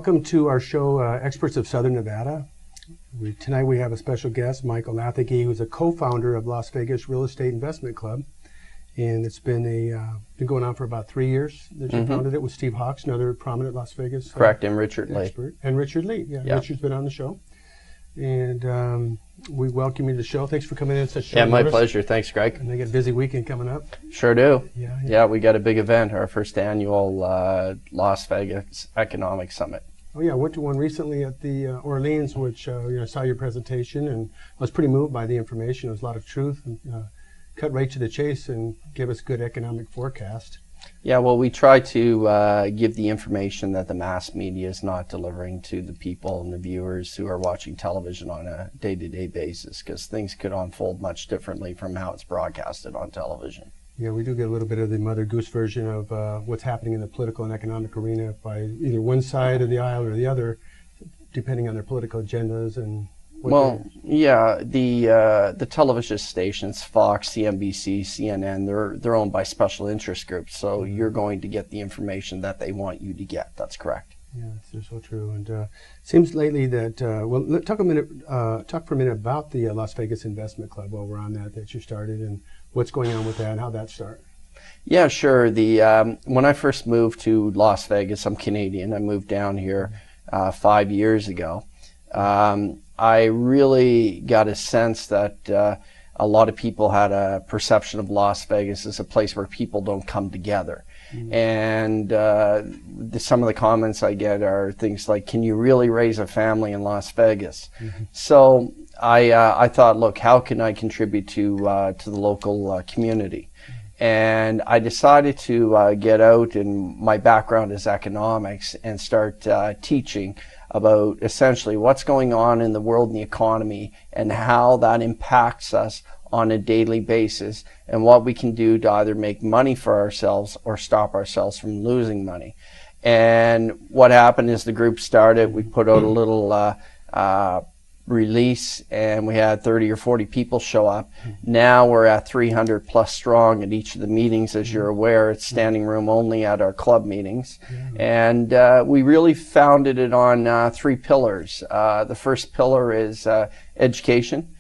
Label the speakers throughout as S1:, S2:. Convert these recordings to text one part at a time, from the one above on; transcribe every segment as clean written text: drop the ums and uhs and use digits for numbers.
S1: welcome to our show, Experts of Southern Nevada. Tonight we have a special guest, Micheal Lathigee, who's a co-founder of Las Vegas Real Estate Investment Club. And it's been going on for about 3 years that you founded it with Steve Hawks, another prominent Las Vegas
S2: correct, and Richard
S1: expert. And Richard Lee. Yeah, Richard's been on the show. And we welcome you to the show. Thanks for coming in at such short
S2: my
S1: notice.
S2: pleasure. Thanks, Greg.
S1: And they got a busy weekend coming up.
S2: Sure do.
S1: Yeah,
S2: we got a big event, our first annual Las Vegas Economic Summit.
S1: Oh yeah, I went to one recently at the Orleans, which saw your presentation, and I was pretty moved by the information. There was a lot of truth, and cut right to the chase and give us a good economic forecast.
S2: Yeah, well, we try to give the information that the mass media is not delivering to the people and the viewers who are watching television on a day-to-day basis, because things could unfold much differently from how it's broadcasted on television.
S1: Yeah, we do get a little bit of the Mother Goose version of what's happening in the political and economic arena by either one side of the aisle or the other, depending on their political agendas and.
S2: The television stations, Fox, CNBC, CNN, they're owned by special interest groups, so you're going to get the information that they want you to get. That's correct.
S1: Yeah, it's so true. And seems lately that talk for a minute about the Las Vegas Investment Club while we're on that you started, and what's going on with that and how that started.
S2: Yeah, sure. When I first moved to Las Vegas, I'm Canadian. I moved down here 5 years ago. I really got a sense that a lot of people had a perception of Las Vegas as a place where people don't come together. And some of the comments I get are things like, can you really raise a family in Las Vegas? So I thought, look, how can I contribute to the local community? And I decided to get out, and my background is economics, and start teaching about essentially what's going on in the world and the economy and how that impacts us on a daily basis, and what we can do to either make money for ourselves or stop ourselves from losing money. And what happened is the group started, we put out a little release, and we had 30 or 40 people show up. Now we're at 300 plus strong at each of the meetings. As you're aware, it's standing room only at our club meetings. And we really founded it on 3 pillars. The first pillar is education.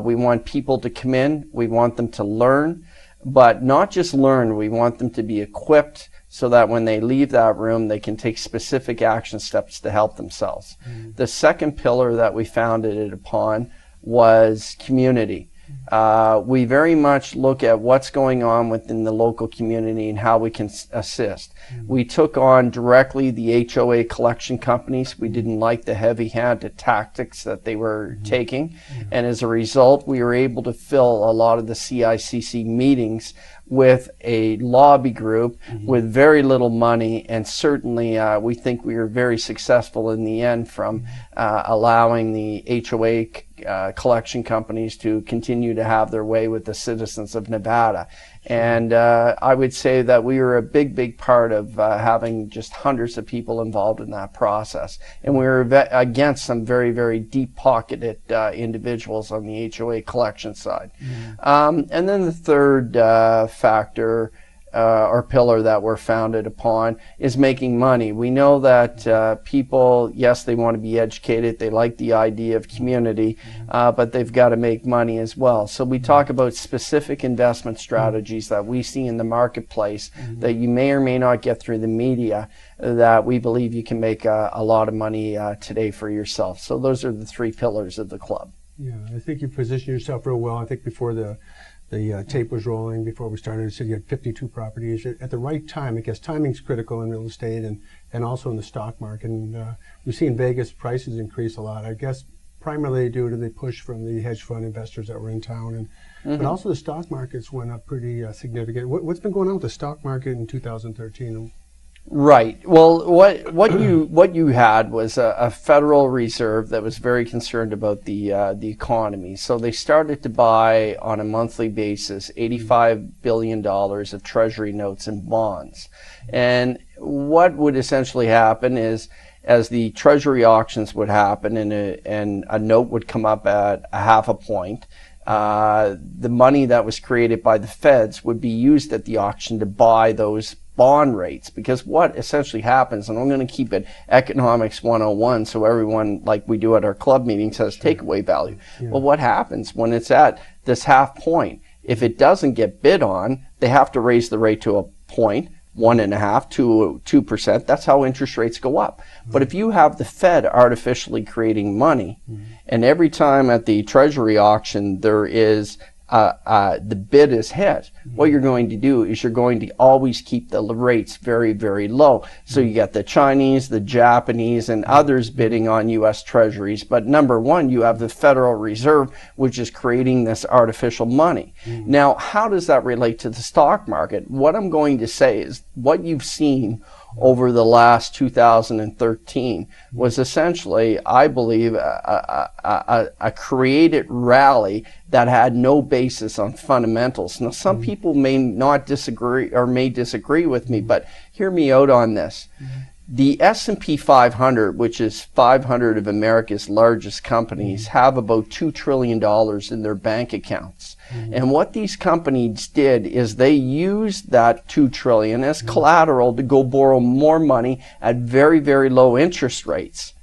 S2: We want people to come in, we want them to learn, but not just learn, we want them to be equipped so that when they leave that room, they can take specific action steps to help themselves. The second pillar that we founded it upon was community. We very much look at what's going on within the local community and how we can assist. We took on directly the HOA collection companies. We didn't like the heavy-handed tactics that they were taking, and as a result, we were able to fill a lot of the CICC meetings with a lobby group with very little money, and certainly we think we were very successful in the end from allowing the HOA collection companies to continue to have their way with the citizens of Nevada. And I would say that we were a big part of having just hundreds of people involved in that process. And we were against some very deep-pocketed individuals on the HOA collection side. And then the third factor or pillar that we're founded upon is making money. We know that people, yes, they want to be educated, they like the idea of community, but they've got to make money as well. So we talk about specific investment strategies that we see in the marketplace that you may or may not get through the media, that we believe you can make a lot of money today for yourself. So those are the 3 pillars of the club.
S1: Yeah, I think you positioned yourself real well. I think before the tape was rolling, before we started, it said you had 52 properties at the right time. I guess timing's critical in real estate and also in the stock market. And we've seen Vegas prices increase a lot, I guess primarily due to the push from the hedge fund investors that were in town. But also the stock markets went up pretty significant. What's been going on with the stock market in 2013?
S2: Right. Well, what you had was a Federal Reserve that was very concerned about the economy. So they started to buy on a monthly basis $85 billion of Treasury notes and bonds. And what would essentially happen is, as the Treasury auctions would happen and a note would come up at a half a point, the money that was created by the feds would be used at the auction to buy those bond rates, because what essentially happens, and I'm going to keep it economics 101 so everyone, like we do at our club meetings, has takeaway value.
S1: Yeah.
S2: Well, what happens when it's at this half point? If it doesn't get bid on, they have to raise the rate to a point, 1.5% to 2%. That's how interest rates go up. But if you have the Fed artificially creating money, and every time at the Treasury auction there is the bid is hit, what you're going to do is you're going to always keep the rates very, very low. So you get the Chinese, the Japanese, and others bidding on U.S. Treasuries. But number one, you have the Federal Reserve, which is creating this artificial money. Now, how does that relate to the stock market? What I'm going to say is what you've seen over the last 2013 was essentially, I believe, a created rally that had no basis on fundamentals. Now, some people may not disagree or may disagree with me, but hear me out on this. The S&P 500, which is 500 of America's largest companies, have about $2 trillion in their bank accounts. And what these companies did is they used that $2 trillion as collateral to go borrow more money at very, very low interest rates.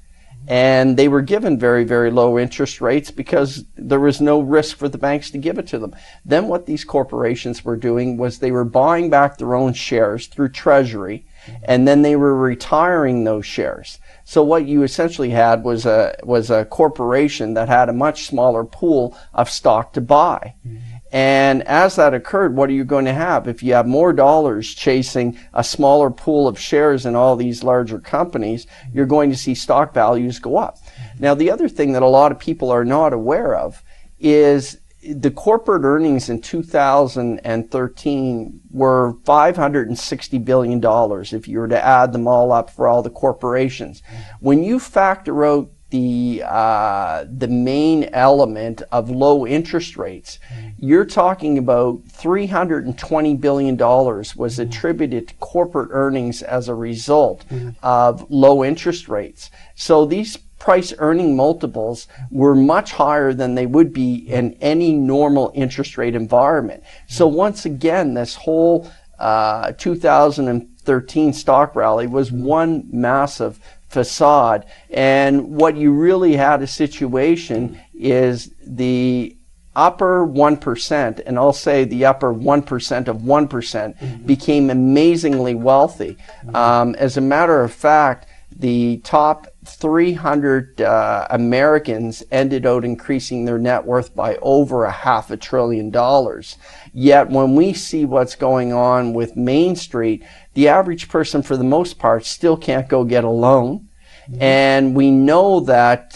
S2: And they were given very, very low interest rates because there was no risk for the banks to give it to them. Then what these corporations were doing was they were buying back their own shares through Treasury, and then they were retiring those shares. So what you essentially had was a corporation that had a much smaller pool of stock to buy. And as that occurred, what are you going to have? If you have more dollars chasing a smaller pool of shares in all these larger companies, you're going to see stock values go up. Now, the other thing that a lot of people are not aware of is the corporate earnings in 2013 were $560 billion if you were to add them all up for all the corporations. When you factor out the main element of low interest rates, you're talking about $320 billion was attributed to corporate earnings as a result of low interest rates. So these price earning multiples were much higher than they would be in any normal interest rate environment. So once again, this whole 2013 stock rally was one massive facade, and what you really had a situation is the upper 1%, and I'll say the upper 1% of 1% became amazingly wealthy. As a matter of fact, the top 300 Americans ended out increasing their net worth by over $500 billion. Yet when we see what's going on with Main Street, the average person for the most part still can't go get a loan. And we know that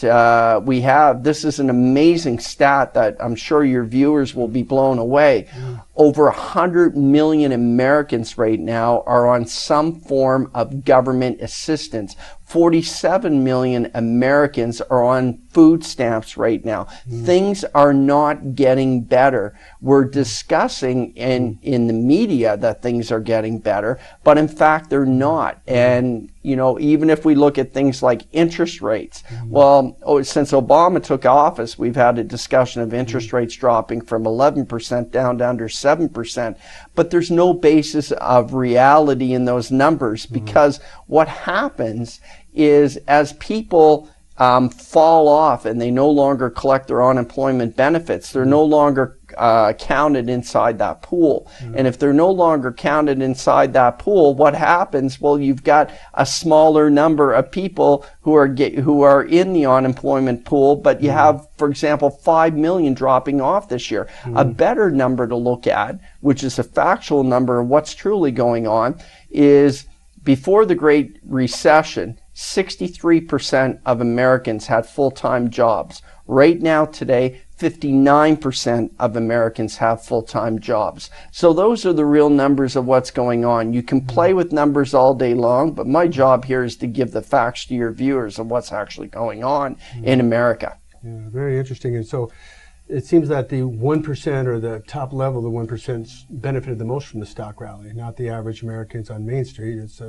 S2: this is an amazing stat that I'm sure your viewers will be blown away. Over 100 million Americans right now are on some form of government assistance. 47 million Americans are on food stamps right now. Things are not getting better. We're discussing in the media that things are getting better, but in fact they're not. And you know, even if we look at things like interest rates, well, since Obama took office, we've had a discussion of interest rates dropping from 11% down to under 7%, but there's no basis of reality in those numbers, because what happens is as people fall off and they no longer collect their unemployment benefits, they're no longer counted inside that pool. And if they're no longer counted inside that pool, what happens? Well, you've got a smaller number of people who are in the unemployment pool, but you have, for example, 5 million dropping off this year. A better number to look at, which is a factual number of what's truly going on, is before the Great Recession, 63% of Americans had full-time jobs. Right now, today, 59% of Americans have full-time jobs. So those are the real numbers of what's going on. You can play with numbers all day long, but my job here is to give the facts to your viewers of what's actually going on in America.
S1: Yeah, very interesting. And so it seems that the 1% or the top level, the 1% benefited the most from the stock rally, not the average Americans on Main Street. It's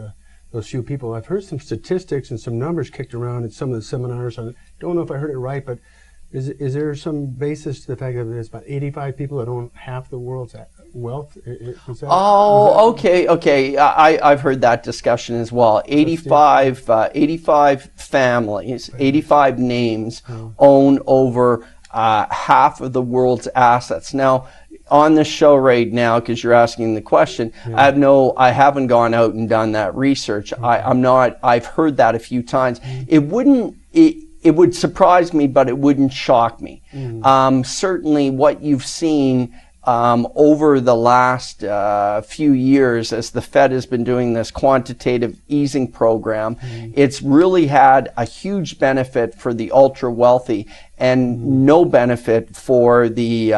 S1: those few people. I've heard some statistics and some numbers kicked around at some of the seminars. I don't know if I heard it right, but is there some basis to the fact that there's about 85 people that own half the world's wealth? Was that,
S2: Oh, okay. I've heard that discussion as well. 85 families, 85 names own over half of the world's assets. Now, on this show right now, because you're asking the question, I haven't gone out and done that research. I've heard that a few times. It would surprise me, but it wouldn't shock me. Certainly what you've seen over the last few years as the Fed has been doing this quantitative easing program, it's really had a huge benefit for the ultra wealthy and no benefit for the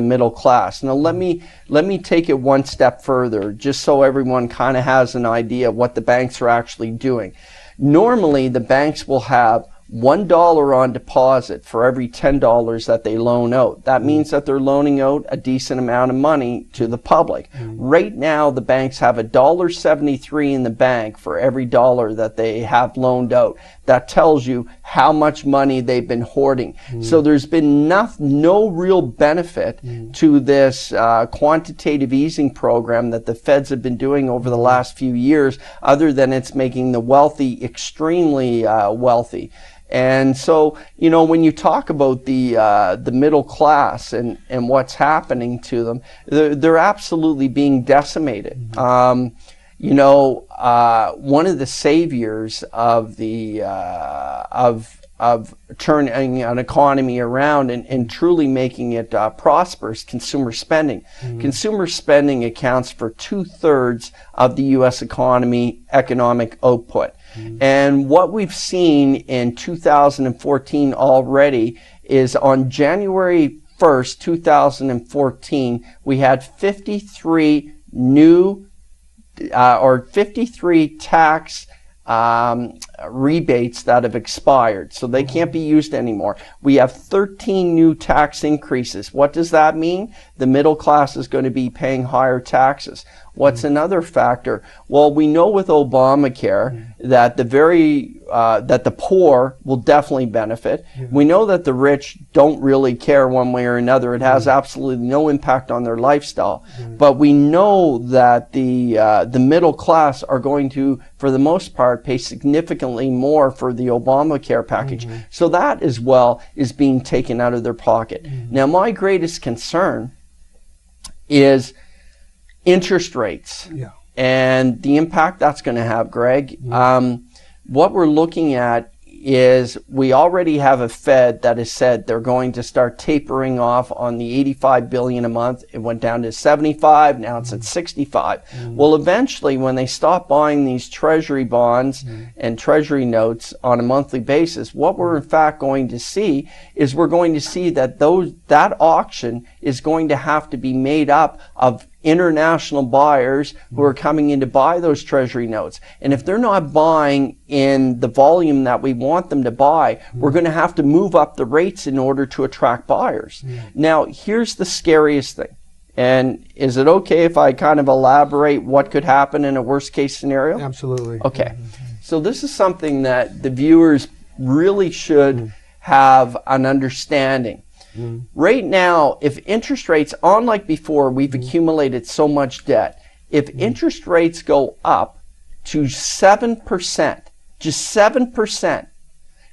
S2: middle class. Now let me take it one step further, just so everyone kind of has an idea of what the banks are actually doing. Normally the banks will have $1 on deposit for every $10 that they loan out. That means that they're loaning out a decent amount of money to the public. Right now, the banks have $1.73 in the bank for every dollar that they have loaned out. That tells you how much money they've been hoarding. So there's been no real benefit to this quantitative easing program that the Feds have been doing over the last few years, other than it's making the wealthy extremely wealthy. And so, you know, when you talk about the middle class and what's happening to them, they're absolutely being decimated. You know, one of the saviors of the of turning an economy around and truly making it prosperous, consumer spending. Consumer spending accounts for 2/3 of the U.S. economic output. And what we've seen in 2014 already is on January 1st, 2014, we had 53 new or 53 tax rebates that have expired, so they can't be used anymore. We have 13 new tax increases. What does that mean? The middle class is going to be paying higher taxes. What's another factor? Well, we know with Obamacare that that the poor will definitely benefit. We know that the rich don't really care one way or another. It has absolutely no impact on their lifestyle. But we know that the middle class are going to, for the most part, pay significantly more for the Obamacare package. So that as well is being taken out of their pocket. Now, my greatest concern is interest rates and the impact that's going to have, Greg. What we're looking at is we already have a Fed that has said they're going to start tapering off on the $85 billion a month. It went down to 75, now it's at 65. Well, eventually when they stop buying these treasury bonds and treasury notes on a monthly basis, what we're in fact going to see is we're going to see that that auction is going to have to be made up of international buyers who are coming in to buy those treasury notes. And if they're not buying in the volume that we want them to buy, we're going to have to move up the rates in order to attract buyers. Now, here's the scariest thing. And is it okay if I kind of elaborate what could happen in a worst case scenario?
S1: Absolutely.
S2: Okay. So this is something that the viewers really should have an understanding. Right now, if interest rates, unlike before, we've accumulated so much debt. If interest rates go up to 7%, just 7%,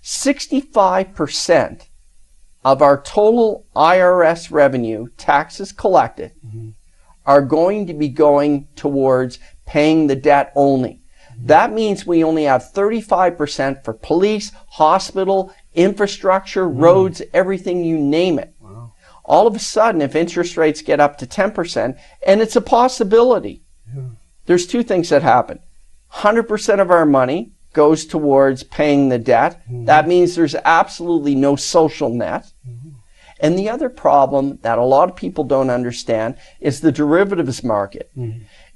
S2: 65% of our total IRS revenue, taxes collected, are going to be going towards paying the debt only. That means we only have 35% for police, hospital, infrastructure, roads, everything, you name it. All of a sudden, if interest rates get up to 10%, and it's a possibility, there's two things that happen. 100% of our money goes towards paying the debt. That means there's absolutely no social net. And the other problem that a lot of people don't understand is the derivatives market.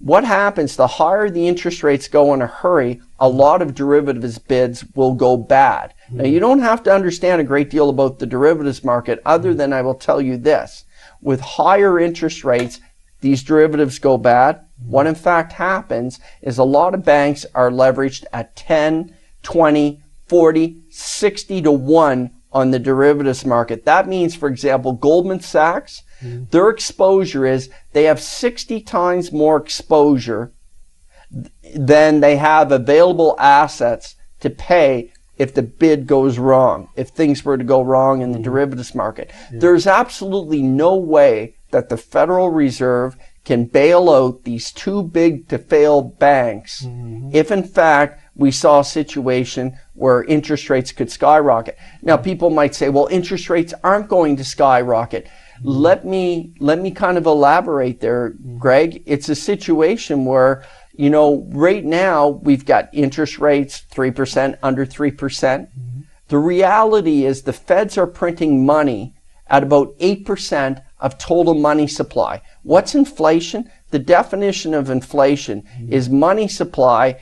S2: What happens, the higher the interest rates go in a hurry, a lot of derivatives bids will go bad. Now, you don't have to understand a great deal about the derivatives market other than I will tell you this. With higher interest rates, these derivatives go bad. What in fact happens is a lot of banks are leveraged at 10, 20, 40, 60 to 1 on the derivatives market. That means, for example, Goldman Sachs, their exposure is they have 60 times more exposure than they have available assets to pay if the bid goes wrong, if things were to go wrong in the derivatives market. There's absolutely no way that the Federal Reserve can bail out these too big to fail banks if in fact we saw a situation where interest rates could skyrocket. Now people might say, well, interest rates aren't going to skyrocket. Let me kind of elaborate there, Greg. It's a situation where, you know, right now we've got interest rates 3%, under 3%. The reality is the feds are printing money at about 8% of total money supply. What's inflation? The definition of inflation is money supply,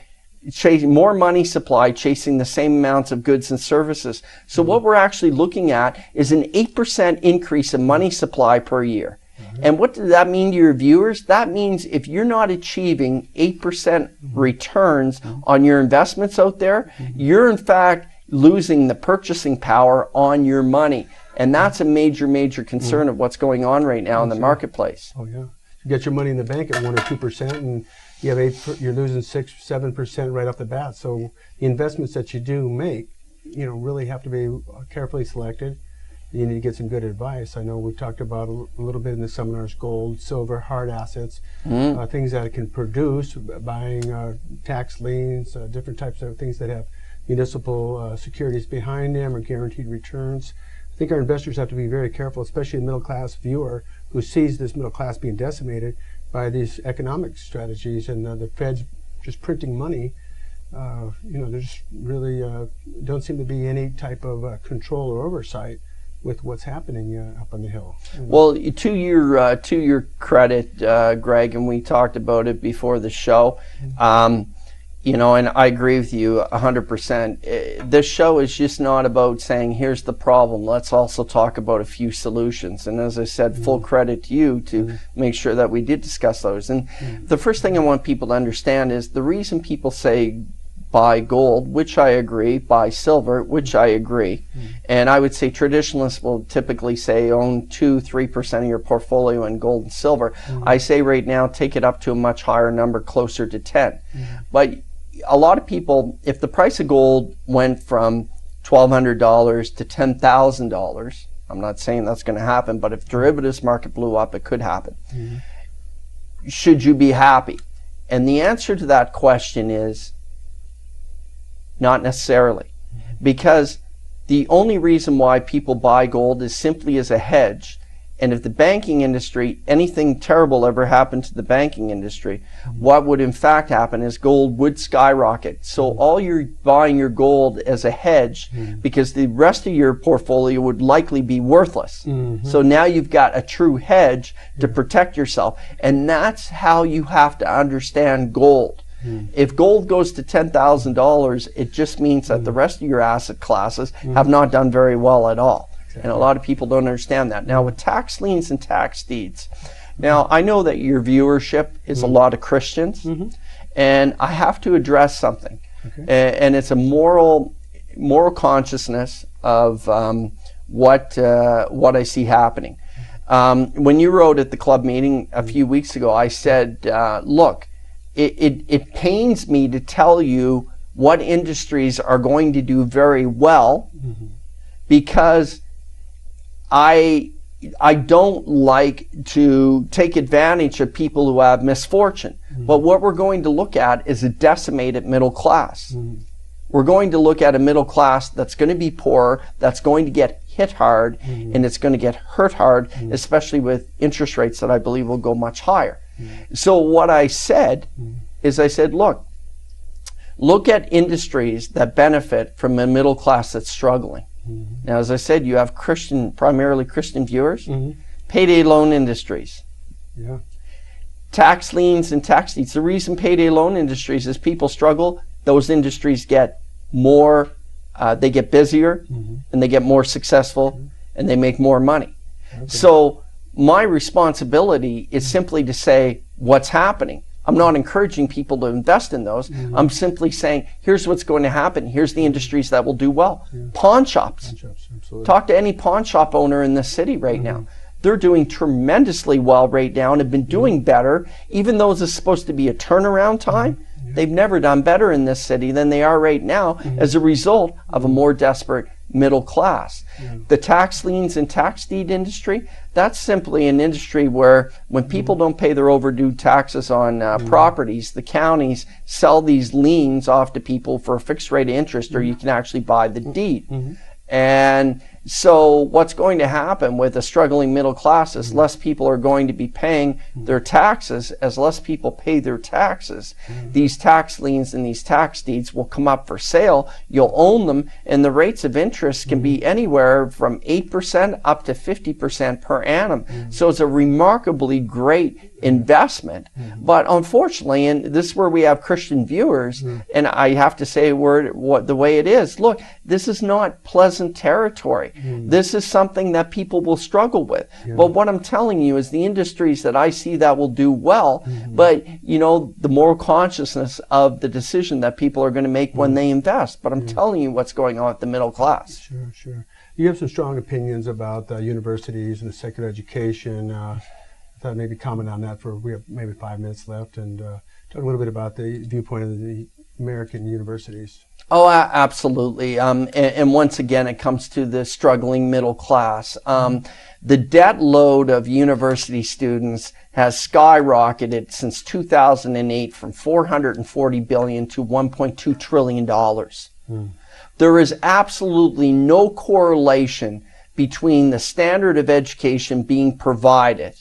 S2: more money supply chasing the same amounts of goods and services. So what we're actually looking at is an 8% increase in money supply per year. And what does that mean to your viewers? That means if you're not achieving 8% returns on your investments out there, you're in fact losing the purchasing power on your money. And that's a major, major concern of what's going on right now in the marketplace.
S1: Oh, yeah. You get your money in the bank at 1 or 2%, and you have you're losing 6, 7% right off the bat. So the investments that you do make, you know, really have to be carefully selected. You need to get some good advice. I know we've talked about a little bit in the seminars: gold, silver, hard assets, things that it can produce, buying tax liens, different types of things that have municipal securities behind them or guaranteed returns. I think our investors have to be very careful, especially a middle-class viewer who sees this middle class being decimated by these economic strategies and the Fed's just printing money. You know, there's really don't seem to be any type of control or oversight with what's happening up on the Hill. You know? Well,
S2: to your credit, Greg, and we talked about it before the show. You know, and I agree with you 100%. This show is just not about saying, here's the problem. Let's also talk about a few solutions. And as I said, full credit to you to make sure that we did discuss those. And the first thing I want people to understand is the reason people say buy gold, which I agree, buy silver, which I agree. And I would say traditionalists will typically say own 2-3% of your portfolio in gold and silver. I say right now take it up to a much higher number, closer to 10. But a lot of people, if the price of gold went from $1,200 to $10,000, I'm not saying that's going to happen, but if the derivatives market blew up, it could happen. Should you be happy? And the answer to that question is not necessarily. Because the only reason why people buy gold is simply as a hedge. And if the banking industry, anything terrible ever happened to the banking industry, what would in fact happen is gold would skyrocket. So all you're buying your gold as a hedge because the rest of your portfolio would likely be worthless. So now you've got a true hedge to protect yourself. And that's how you have to understand gold. If gold goes to $10,000, it just means that the rest of your asset classes have not done very well at all. And a lot of people don't understand that. Now with tax liens and tax deeds, now I know that your viewership is a lot of Christians, and I have to address something. And it's a moral consciousness of what I see happening. When you wrote at the club meeting a few weeks ago, I said, look, it pains me to tell you what industries are going to do very well because I don't like to take advantage of people who have misfortune. But what we're going to look at is a decimated middle class. We're going to look at a middle class that's going to be poor, that's going to get hit hard, and it's going to get hurt hard, especially with interest rates that I believe will go much higher. So what I said is I said, look at industries that benefit from a middle class that's struggling. Now, as I said, you have primarily Christian viewers. Payday loan industries. Tax liens and tax deeds. The reason payday loan industries is people struggle. Those industries get more, they get busier, and they get more successful, and they make more money. So my responsibility is simply to say what's happening. I'm not encouraging people to invest in those. I'm simply saying, here's what's going to happen. Here's the industries that will do well. Pawn shops.
S1: Absolutely.
S2: Talk to any pawn shop owner in this city right now. They're doing tremendously well right now and have been doing better, even though this is supposed to be a turnaround time. They've never done better in this city than they are right now as a result of a more desperate middle class. The tax liens and tax deed industry, that's simply an industry where when people don't pay their overdue taxes on properties, the counties sell these liens off to people for a fixed rate of interest, or you can actually buy the deed. And so what's going to happen with a struggling middle class is less people are going to be paying their taxes. As less people pay their taxes, these tax liens and these tax deeds will come up for sale. You'll own them, and the rates of interest can be anywhere from 8% up to 50% per annum. So it's a remarkably great investment. But unfortunately, and this is where we have Christian viewers, and I have to say the way it is, look, this is not pleasant territory. This is something that people will struggle with. But what I'm telling you is the industries that I see that will do well, but you know, the moral consciousness of the decision that people are going to make when they invest. But I'm telling you what's going on with the middle class.
S1: Sure. You have some strong opinions about universities and the secular education. I thought maybe comment on that we have maybe 5 minutes left, and talk a little bit about the viewpoint of the American universities.
S2: Oh, absolutely. And once again, it comes to the struggling middle class. The debt load of university students has skyrocketed since 2008 from $440 billion to $1.2 trillion. There is absolutely no correlation between the standard of education being provided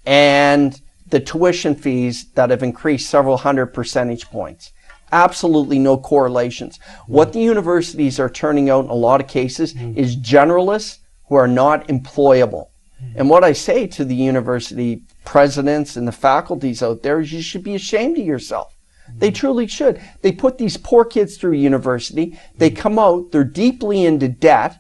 S2: and the tuition fees that have increased several hundred percentage points. Absolutely no correlations. What the universities are turning out in a lot of cases is generalists who are not employable. And what I say to the university presidents and the faculties out there is you should be ashamed of yourself. They truly should. They put these poor kids through university. They come out, they're deeply into debt.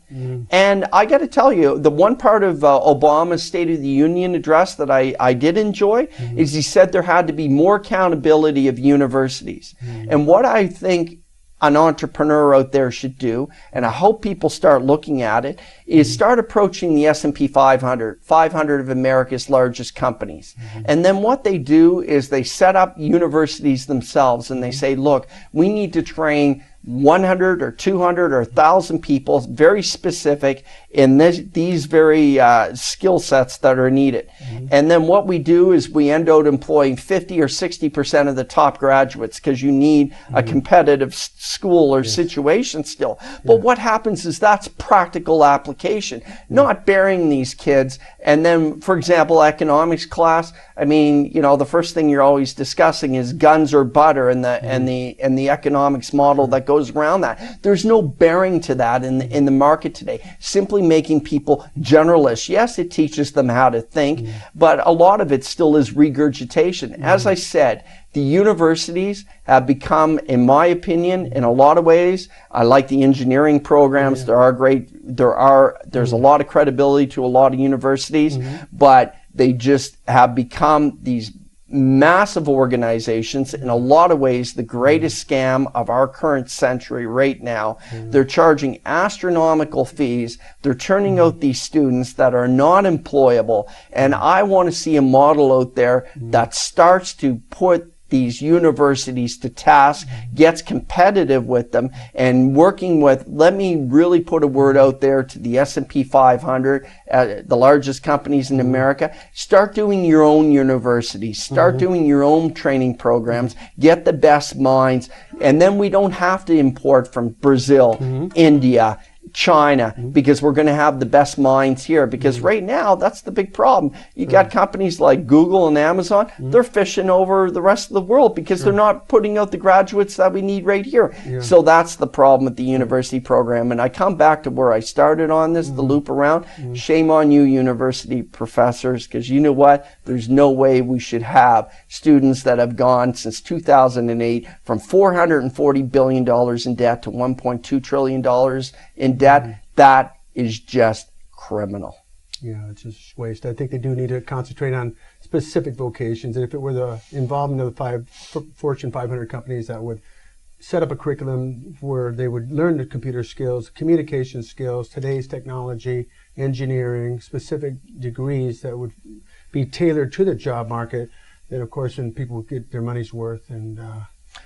S2: And I got to tell you, the one part of Obama's State of the Union address that I did enjoy is he said there had to be more accountability of universities. And what I think an entrepreneur out there should do, and I hope people start looking at it, is start approaching the S&P 500 of America's largest companies. And then what they do is they set up universities themselves, and they say, look, we need to train 100 or 200 or 1,000 people, very specific in these very skill sets that are needed. And then what we do is we end out employing 50 or 60% of the top graduates because you need a competitive school or situation still. But what happens is that's practical application, not burying these kids. And then, for example, economics class, I mean, you know, the first thing you're always discussing is guns or butter and the economics model that goes around that. There's no bearing to that in the market today. Simply making people generalists. Yes, it teaches them how to think, but a lot of it still is regurgitation. As I said, the universities have become, in my opinion, in a lot of ways, I like the engineering programs. There's a lot of credibility to a lot of universities, but they just have become these massive organizations, in a lot of ways the greatest scam of our current century right now. They're charging astronomical fees. They're turning out these students that are not employable. And I want to see a model out there that starts to put these universities to task, gets competitive with them, and working with, let me really put a word out there to the S&P 500, the largest companies in America, start doing your own universities, start doing your own training programs, get the best minds, and then we don't have to import from Brazil, India, China, because we're going to have the best minds here. Because right now, that's the big problem. You got companies like Google and Amazon, they're fishing over the rest of the world because they're not putting out the graduates that we need right here. So that's the problem with the university program. And I come back to where I started on this, the loop around. Shame on you, university professors, because you know what? There's no way we should have students that have gone since 2008 from $440 billion in debt to $1.2 trillion in debt. That is just criminal.
S1: Yeah, it's just waste. I think they do need to concentrate on specific vocations. And if it were the involvement of the Fortune 500 companies that would set up a curriculum where they would learn the computer skills, communication skills, today's technology, engineering, specific degrees that would be tailored to the job market, then of course then people would get their money's worth. And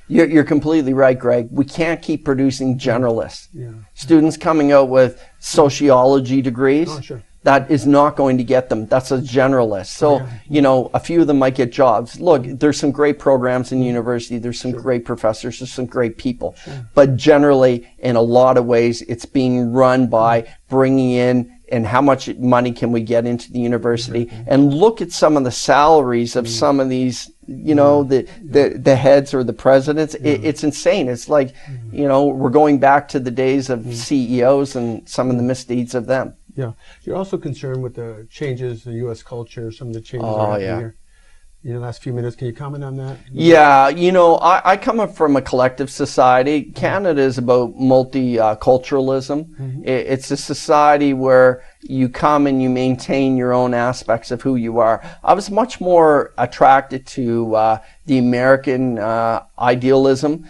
S2: You're completely right, Greg. We can't keep producing generalists.
S1: Yeah.
S2: Students coming out with sociology degrees.
S1: Oh, sure.
S2: That is not going to get them. That's a generalist. So, you know, a few of them might get jobs. Look, there's some great programs in university. There's some great professors. There's some great people. But generally, in a lot of ways, it's being run by bringing in and how much money can we get into the university. And look at some of the salaries of some of these, you know, the heads or the presidents. It's insane. It's like, you know, we're going back to the days of CEOs and some of the misdeeds of them.
S1: Yeah. You're also concerned with the changes in U.S. culture, some of the changes that are happening here. In the last few minutes, can you comment on that?
S2: Yeah, you know, I come up from a collective society. Canada is about multiculturalism. It's a society where you come and you maintain your own aspects of who you are. I was much more attracted to the American idealism,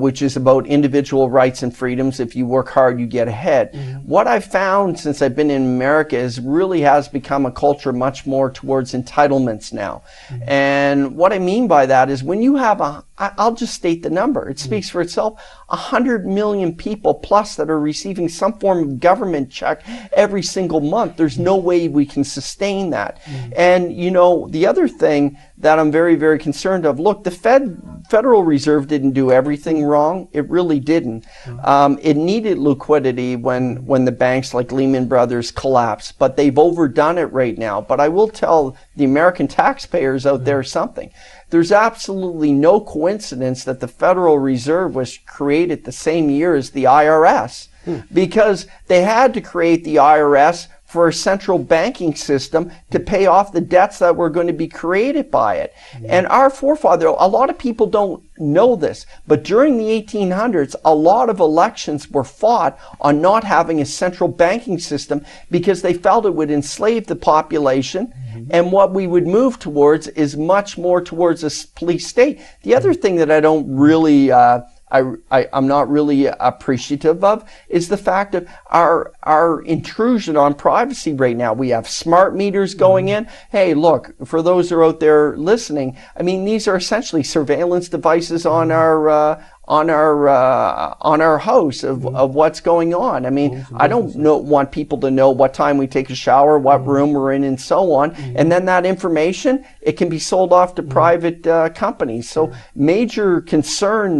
S2: which is about individual rights and freedoms. If you work hard, you get ahead. What I've found since I've been in America is really has become a culture much more towards entitlements now. And what I mean by that is when you have I'll just state the number. It speaks for itself. 100 million people plus that are receiving some form of government check every single month. There's no way we can sustain that. And, you know, the other thing that I'm very, very concerned of, look, the Federal Reserve didn't do everything wrong. It really didn't. It needed liquidity when the banks like Lehman Brothers collapsed, but they've overdone it right now. But I will tell the American taxpayers out there something. There's absolutely no coincidence that the Federal Reserve was created the same year as the IRS, because they had to create the IRS for a central banking system to pay off the debts that were going to be created by it. And our forefather, a lot of people don't know this, but during the 1800s, a lot of elections were fought on not having a central banking system because they felt it would enslave the population. And what we would move towards is much more towards a police state. The other thing that I don't really, I'm not really appreciative of is the fact of our intrusion on privacy right now. We have smart meters going in. Hey, look, for those who are out there listening, I mean, these are essentially surveillance devices on our house of what's going on. I mean, I don't want people to know what time we take a shower, what room we're in, and so on. And then that information, it can be sold off to private companies. So major concern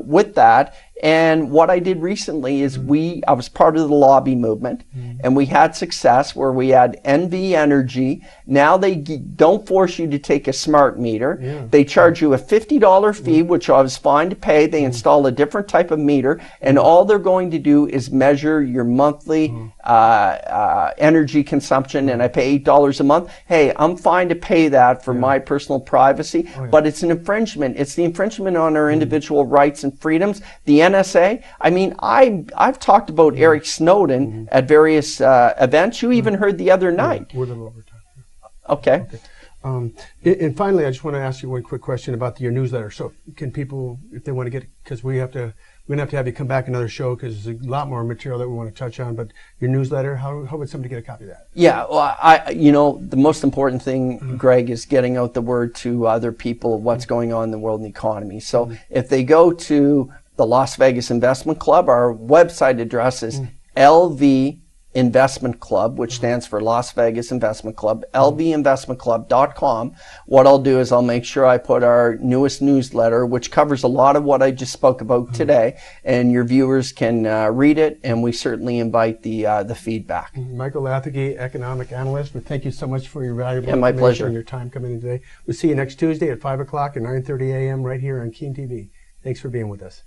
S2: with that. And what I did recently is I was part of the lobby movement, and we had success where we had NV Energy. Now they don't force you to take a smart meter. They charge you a $50 fee, which I was fine to pay. They install a different type of meter, and all they're going to do is measure your monthly energy consumption, and I pay $8 a month. Hey, I'm fine to pay that for my personal privacy, but it's an infringement. It's the infringement on our individual rights and freedoms. The NSA, I mean, I've talked about Eric Snowden at various events. You even heard the other night.
S1: We're a little over time.
S2: Okay.
S1: And finally, I just want to ask you one quick question about your newsletter. So can people, if they want to get, because we're going to have you come back another show because there's a lot more material that we want to touch on, but your newsletter, how would somebody get a copy of that? Yeah,
S2: well, you know, the most important thing, Greg, is getting out the word to other people of what's going on in the world and the economy. So if they go to the Las Vegas Investment Club, our website address is LV Investment Club, which stands for Las Vegas Investment Club, lvinvestmentclub.com. What I'll do is I'll make sure I put our newest newsletter, which covers a lot of what I just spoke about today, and your viewers can read it, and we certainly invite the feedback.
S1: Micheal Lathigee, economic analyst, but thank you so much for your valuable
S2: my
S1: information
S2: pleasure.
S1: and your time coming in today. We'll see you next Tuesday at 5 o'clock and 9:30 a.m. right here on Keen TV. Thanks for being with us.